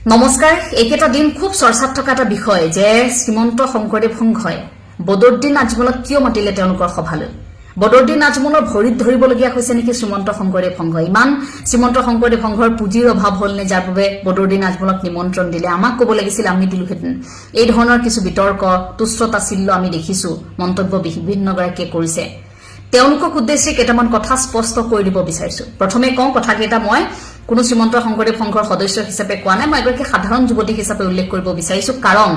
নমস্কাৰ এইকেটা দিন খুব চৰ্চাত থকা এটা বিষয় যে শ্ৰীমন্ত শংকৰদেৱ সংঘই বদৰুদ্দিন আজমলক কিয় মাতিলে তেওঁলোকৰ সভালৈ বদৰুদ্দিন আজমলৰ ভৰিত ধৰিবলগীয়া হৈছে নেকি শ্ৰীমন্ত শংকৰদেৱ সংঘই ইমান শ্ৰীমন্ত শংকৰদেৱ সংঘৰ পুঁজিৰ অভাৱ হ'ল নে যাৰ বাবে বদৰুদ্দিন আজমলক নিমন্ত্ৰণ দিলে আমাক ক'ব লাগিছিল আমি দিলোহেঁতেন এই ধৰণৰ কিছু বিতৰ্ক তুষ্টতাছিল্য আমি দেখিছো মন্তব্য বিভিন্নগৰাকীয়ে কৰিছে তেওঁলোকক উদ্দেশ্যে কেইটামান কথা স্পষ্ট কৰি দিব বিচাৰিছো প্ৰথমে কওঁ কথাকেইটা মই কোনো শ্ৰীমন্ত শংকৰদেৱ সংঘৰ সদস্য হিচাপে কোৱা নাই মই এগৰাকী সাধাৰণ যুৱতী হিচাপে উল্লেখ কৰিব বিচাৰিছো কাৰণ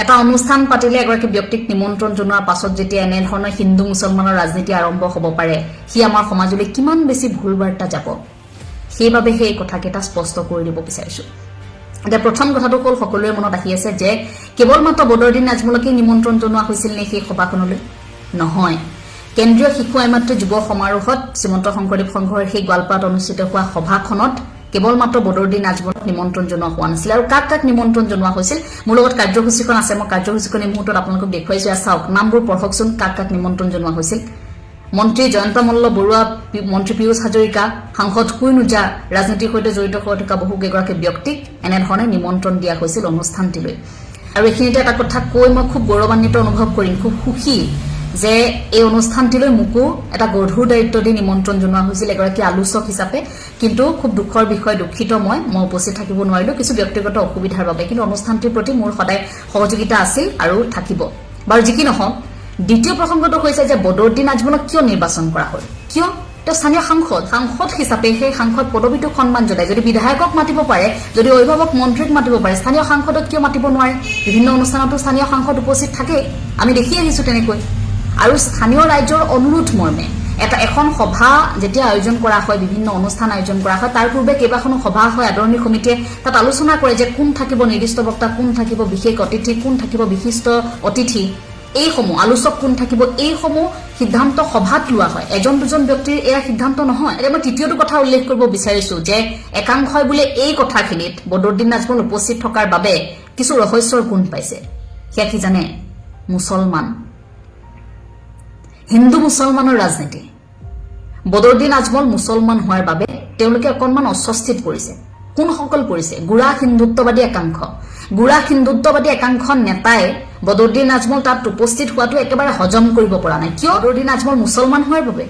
এটা অনুষ্ঠান পাতিলে এগৰাকী ব্যক্তিক নিমন্ত্ৰণ জনোৱাৰ পাছত যেতিয়া এনে ধৰণৰ হিন্দু মুছলমানৰ ৰাজনীতি আৰম্ভ হ'ব পাৰে সি আমাৰ সমাজলৈ কিমান বেছি ভুল বাৰ্তা যাব সেইবাবে সেই কথাকেইটা স্পষ্ট কৰি দিব বিচাৰিছো এতিয়া প্ৰথম কথাটো হ'ল সকলোৰে মনত আহি আছে যে কেৱল মাত্ৰ বদৰুদ্দিন আজমলকে নিমন্ত্ৰণ জনোৱা হৈছিল নে সেই সভাখনলৈ নহয় কেন্দ্ৰীয় শিশু আইমাতৃ যুৱ সমাৰোহত শ্ৰীমন্ত শংকৰদেৱ সংঘৰ সেই গোৱালপাৰাত অনুষ্ঠিত হোৱা সভাখনত কেৱল মাত্ৰ বদৰুদ্দিন আজমলক নিমন্ত্ৰণ জনোৱা হোৱা নাছিল আৰু কাক নিমন্ত্ৰণ জনোৱা হৈছিল মোৰ লগত কাৰ্যসূচীখন আছে মই কাৰ্যসূচীখন এই মুহূৰ্তত আপোনালোকক দেখুৱাইছো চাওক নামবোৰ পঢ়কচোন কাক নিমন্ত্ৰণ জনোৱা হৈছিল মন্ত্ৰী জয়ন্ত মল্ল বৰুৱা মন্ত্ৰী পীয়ুষ হাজৰিকা সাংসদ কুইন উজা ৰাজনীতিৰ সৈতে জড়িত হৈ থকা বহু কেইগৰাকী ব্যক্তিক এনেধৰণে নিমন্ত্ৰণ দিয়া হৈছিল অনুষ্ঠানটিলৈ আৰু এইখিনিতে এটা কথা কৈ মই খুব গৌৰৱান্বিত অনুভৱ কৰিম খুব সুখী যে এই অনুষ্ঠানটিলৈ মোকো এটা গধুৰ দায়িত্ব দি নিমন্ত্ৰণ জনোৱা হৈছিল এগৰাকী আলোচক হিচাপে কিন্তু খুব দুখৰ বিষয় দুখিত মই উপস্থিত থাকিব নোৱাৰিলো কিছু ব্যক্তিগত অসুবিধাৰ বাবে কিন্তু অনুষ্ঠানটিৰ প্ৰতি মোৰ সদায় সহযোগিতা আছিল আৰু থাকিব বাৰু যি কি নহওক দ্বিতীয় প্ৰসংগটো হৈছে যে বদৰুদ্দিন আজমলক কিয় নিৰ্বাচন কৰা হ'ল কিয় তেওঁ স্থানীয় সাংসদ হিচাপে সেই সাংসদ পদবীটোক সন্মান জনায় যদি বিধায়কক মাতিব পাৰে যদি অভিভাৱক মন্ত্ৰীক মাতিব পাৰে স্থানীয় সাংসদক কিয় মাতিব নোৱাৰে বিভিন্ন অনুষ্ঠানতো স্থানীয় সাংসদ উপস্থিত থাকে আমি দেখি আহিছো তেনেকৈ আৰু স্থানীয় ৰাজ্যৰ অনুৰোধ মৰ্মে এখন সভা যেতিয়া আয়োজন কৰা হয় বিভিন্ন অনুষ্ঠান আয়োজন কৰা হয় তাৰ পূৰ্বে কেইবাখনো সভা হয় আদৰণি সমিতিয়ে তাত আলোচনা কৰে যে কোন থাকিব নিৰ্দিষ্ট বক্তা কোন থাকিব বিশেষ অতিথি কোন থাকিব বিশিষ্ট অতিথি এইসমূহ আলোচক কোন থাকিব এইসমূহ সিদ্ধান্ত সভাত লোৱা হয় এজন দুজন ব্যক্তিৰ এয়া সিদ্ধান্ত নহয় এতিয়া মই তৃতীয়টো কথা উল্লেখ কৰিব বিচাৰিছো যে একাংশই বোলে এই কথাখিনিত বদৰুদ্দিন আজমল উপস্থিত থকাৰ বাবে কিছু ৰহস্যৰ গুণ পাইছে সেয়া কি জানে মুছলমান হিন্দু মুছলমানৰ ৰাজনীতি বদৰুদ্দিন আজমল মুছলমান হোৱাৰ বাবে তেওঁলোকে অকণমান অস্বস্তিত পৰিছে কোনসকল পৰিছে গুড়া হিন্দুত্ববাদী একাংশ নেতাই বদৰুদ্দিন আজমল তাত উপস্থিত হোৱাটো একেবাৰে হজম কৰিব পৰা নাই কিয় বদৰুদ্দিন আজমল মুছলমান হোৱাৰ বাবে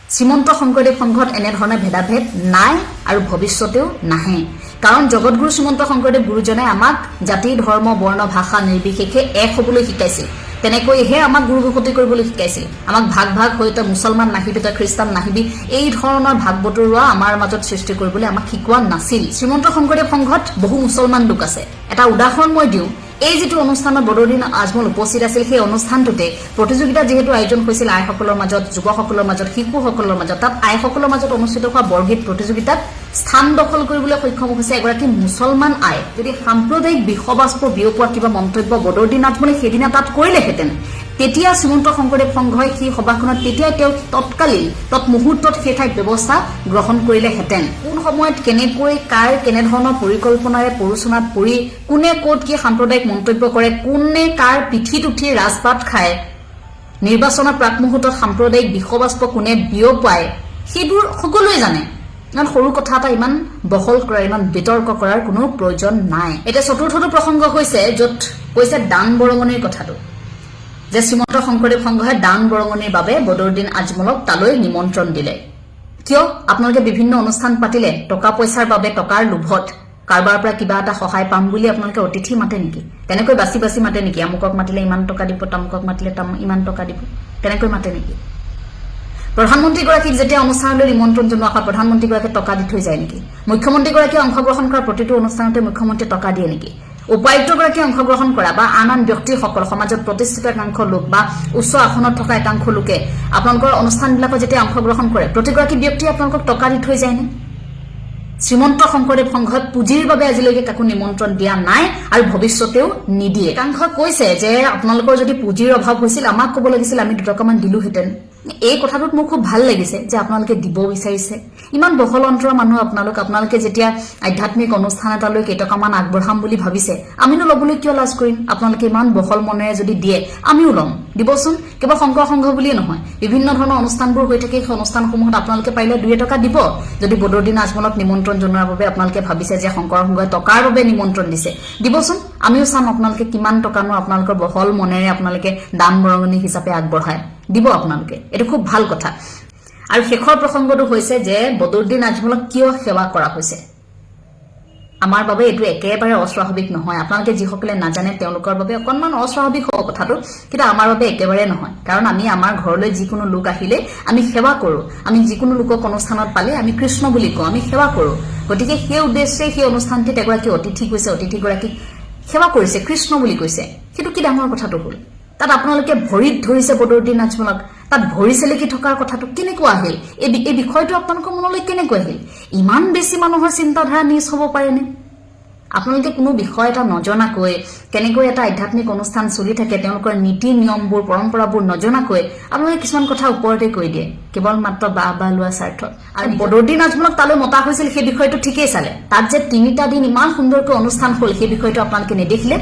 শ্ৰীমন্ত শংকৰদেৱ সংঘত এনেধৰণে ভেদাভেদ নাই আৰু ভৱিষ্যতেও নাহে কাৰণ জগতগুৰু শ্ৰীমন্ত শংকৰদেৱ গুৰুজনে আমাক জাতি ধৰ্ম বৰ্ণ ভাষা নিৰ্বিশেষে এক হ'বলৈ শিকাইছিল তেনেকৈহে আমাক গুৰুগতি কৰিবলৈ শিকাইছিল আমাক ভাগ হৈ তই মুছলমান নাহিবি তই খ্ৰীষ্টান নাহিবি এই ধৰণৰ ভাগ বতৰুৱা আমাৰ মাজত সৃষ্টি কৰিবলৈ আমাক শিকোৱা নাছিল শ্ৰীমন্ত শংকৰদেৱ সংঘত বহু মুছলমান লোক আছে এটা উদাহৰণ মই দিওঁ এই যেটো অনুষ্ঠানত বদৰুদ্দিন আজমল উপস্থিত আছিল সেই অনুষ্ঠানটোতে প্ৰতিযোগিতা যেহেতু আয়োজন হৈছিল আইসকলৰ মাজত যুৱসকলৰ মাজত শিশুসকলৰ মাজত তাত আইসকলৰ মাজত অনুষ্ঠিত হোৱা বৰগীত প্ৰতিযোগিতাত স্থান দখল কৰিবলৈ সক্ষম হৈছে এগৰাকী মুছলমান আই যদি সাম্প্ৰদায়িক বিশ্ববাস্প বিয়পোৱা কিবা মন্তব্য বদৰুদ্দিন আজমলে সেইদিনা তাত কৰিলেহেঁতেন তেতিয়া শ্ৰীমন্ত শংকৰদেৱ সংঘই সেই সভাখনত তেতিয়াই তেওঁ তৎমুহূৰ্তত সেই ঠাইত ব্যৱস্থা গ্ৰহণ কৰিলেহেঁতেন কোন সময়ত কেনেকৈ কাৰ কেনেধৰণৰ পৰিকল্পনাৰে পৰোচনাত পৰি কোনে ক'ত কি সাম্প্ৰদায়িক মন্তব্য কৰে কোনে কাৰ পিঠিত উঠি ৰাজপাত খায় নিৰ্বাচনৰ প্ৰাকমুহূৰ্তত সাম্প্ৰদায়িক বিশ্ববাস্প কোনে বিয়পায় সেইবোৰ সকলোৱে জানে ইমান সৰু কথা এটা ইমান বহল কৰা ইমান বিতৰ্ক কৰাৰ কোনো প্ৰয়োজন নাই এটা চতুৰ্থটো প্ৰসংগ হৈছে য'ত কৈছে দান বৰঙণিৰ কথাটো যে শ্ৰীমন্ত শংকৰদেৱ সংঘই দান বৰঙণিৰ বাবে বদৰুদ্দিন আজমলক তালৈ নিমন্ত্ৰণ দিলে কিয় আপোনালোকে বিভিন্ন অনুষ্ঠান পাতিলে টকা পইচাৰ বাবে টকাৰ লোভত কাৰোবাৰ পৰা কিবা এটা সহায় পাম বুলি আপোনালোকে অতিথি মাতে নেকি তেনেকৈ বাছি মাতে নেকি আমুকক মাতিলে ইমান টকা দিব তামুকক মাতিলে ইমান টকা দিব তেনেকৈ মাতে নেকি প্ৰধানমন্ত্ৰীগৰাকীক যেতিয়া অনুষ্ঠানলৈ নিমন্ত্ৰণ জনোৱা হয় প্ৰধানমন্ত্ৰীগৰাকীয়ে টকা দি থৈ যায় নেকি মুখ্যমন্ত্ৰীগৰাকীয়ে অংশগ্ৰহণ কৰা প্ৰতিটো অনুষ্ঠানতে মুখ্যমন্ত্ৰীয়ে টকা দিয়ে নেকি উপায়ুক্তগৰাকীয়ে অংশগ্ৰহণ কৰা বা আন ব্যক্তিসকল সমাজত প্ৰতিষ্ঠিত একাংশ লোক বা উচ্চ আসনত থকা একাংশ লোকে আপোনালোকৰ অনুষ্ঠানবিলাকত যেতিয়া অংশগ্ৰহণ কৰে প্ৰতিগৰাকী ব্যক্তিয়ে আপোনালোকক টকা দি থৈ যায়নে শ্ৰীমন্ত শংকৰদেৱ সংঘত পুঁজিৰ বাবে আজিলৈকে কাকো নিমন্ত্ৰণ দিয়া নাই আৰু ভৱিষ্যতেও নিদিয়ে একাংশ কৈছে যে আপোনালোকৰ যদি পুঁজিৰ অভাৱ হৈছিল আমাক ক'ব লাগিছিল আমি দুটকামান দিলোহেঁতেন এই কথাটোত মোৰ খুব ভাল লাগিছে যে আপোনালোকে দিব বিচাৰিছে ইমান বহল অন্তৰৰ মানুহ আপোনালোকে যেতিয়া আধ্যাত্মিক অনুষ্ঠান এটালৈ কেইটকামান আগবঢ়াম বুলি ভাবিছে আমিনো ল'বলৈ কিয় লাজ কৰিম আপোনালোকে ইমান বহল মনেৰে যদি দিয়ে আমিও ল'ম দিবচোন কেৱল শংকৰ সংঘ বুলিয়ে নহয় বিভিন্ন ধৰণৰ অনুষ্ঠানবোৰ হৈ থাকে সেই অনুষ্ঠানসমূহত আপোনালোকে পাৰিলে 2 টকা দিব যদি বদৰুদ্দিন নাজমলক নিমন্ত্ৰণ জনোৱাৰ বাবে আপোনালোকে ভাবিছে যে শংকৰ সংঘই টকাৰ বাবে নিমন্ত্ৰণ দিছে দিবচোন আমিও চাম আপোনালোকে কিমান টকানো আপোনালোকৰ বহল মনেৰে আপোনালোকে দান বৰঙণি হিচাপে আগবঢ়ায় দিব আপোনালোকে এটা খুব ভাল কথা আৰু শেষৰ প্ৰসংগটো হৈছে যে বদৰুদ্দিন নাজমলক কিয় সেৱা কৰা হৈছে আমাৰ বাবে এটো একেবাৰে অস্বাভাৱিক নহয় আপোনালোকে যিসকলে নাজানে তেওঁলোকৰ বাবে অকনমান অস্বাভাৱিক হ'ব কথাটো কিন্তু আমাৰ বাবে একেবাৰে নহয় কাৰণ আমি আমাৰ ঘৰলৈ যিকোনো লোক আহিলে আমি সেৱা কৰো আমি যিকোনো লোকক অনুষ্ঠানত পালে আমি কৃষ্ণ বুলি কওঁ আমি সেৱা কৰো গতিকে সেই উদ্দেশ্যে সেই অনুষ্ঠানটিত এগৰাকী অতিথিগৰাকী সেৱা কৰিছে কৃষ্ণ বুলি কৈছে কিন্তু কি ডাঙৰ কথাটো হ'ল তাত আপোনালোকে ভৰিত ধৰিছে বদৰুদ্দিন নাজমলক তাত ভৰি চেলেকি থকাৰ কথাটো কেনেকৈ আহিল এই বিষয়টো আপোনালোকৰ মনলৈ কেনেকৈ আহিল ইমান বেছি মানুহৰ চিন্তাধাৰা নিজ হ'ব পাৰেনে আপোনালোকে কোনো বিষয় এটা নজনাকৈ কেনেকৈ এটা আধ্যাত্মিক অনুষ্ঠান চলি থাকে তেওঁলোকৰ নীতি নিয়মবোৰ পৰম্পৰাবোৰ নজনাকৈ আপোনালোকে কিছুমান কথা ওপৰতে কৈ দিয়ে কেৱল মাত্ৰ বা লোৱা স্বাৰ্থ আৰু বদৰুদ্দিন নাজমলক তালৈ মতা হৈছিল সেই বিষয়টো ঠিকেই চালে তাত যে 3টা দিন ইমান সুন্দৰকৈ অনুষ্ঠান হ'ল সেই বিষয়টো আপোনালোকে নেদেখিলে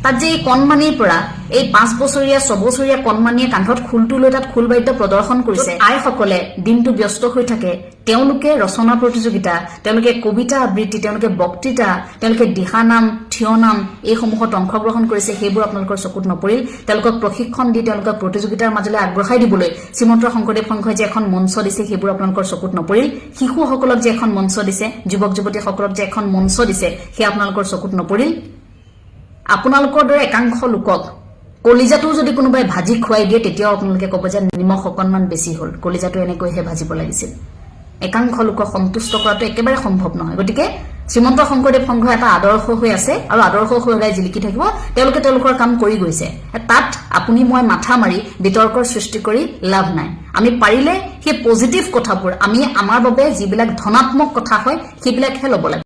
তাত যে এই কণমানিৰ পৰা এই 5 বছৰীয়া 6 বছৰীয়া কণমানিয়ে কান্ধত খুলটো লৈ তাত খুলবাদ্য প্ৰদৰ্শন কৰিছে আইসকলে দিনটো ব্যস্ত হৈ থাকে তেওঁলোকে ৰচনা প্ৰতিযোগিতা তেওঁলোকে কবিতা আবৃত্তি তেওঁলোকে বক্তৃতা তেওঁলোকে দিহানাম থিয়নাম এই সমূহত অংশগ্ৰহণ কৰিছে সেইবোৰ আপোনালোকৰ চকুত নপৰিল তেওঁলোকক প্ৰশিক্ষণ দি তেওঁলোকক প্ৰতিযোগিতাৰ মাজলৈ আগবঢ়াই দিবলৈ শ্ৰীমন্ত শংকৰদেৱ সংঘই যে এখন মঞ্চ দিছে সেইবোৰ আপোনালোকৰ চকুত নপৰিল শিশুসকলক যে এখন মঞ্চ দিছে যুৱক যুৱতীসকলক যে এখন মঞ্চ দিছে সেই আপোনালোকৰ চকুত নপৰিল আপোনালোকৰ দৰে একাংশ লোকক কলিজাটো যদি কোনোবাই ভাজি খুৱাই দিয়ে তেতিয়াও আপোনালোকে ক'ব যে নিমখ অকনমান বেছি হ'ল কলিজাটো এনেকৈহে ভাজিব লাগিছিল একাংশ লোকক সন্তুষ্ট কৰাটো একেবাৰে সম্ভৱ নহয় গতিকে শ্ৰীমন্ত শংকৰদেৱ সংঘ এটা আদৰ্শ হৈ আছে আৰু আদৰ্শ হৈ জিলিকি থাকিব তেওঁলোকে তেওঁলোকৰ কাম কৰি গৈছে তাত আপুনি মই মাথা মাৰি বিতৰ্কৰ সৃষ্টি কৰি লাভ নাই আমি পাৰিলে সেই পজিটিভ কথাবোৰ আমি আমাৰ বাবে যিবিলাক ধনাত্মক কথা হয় সেইবিলাকহে ল'ব লাগে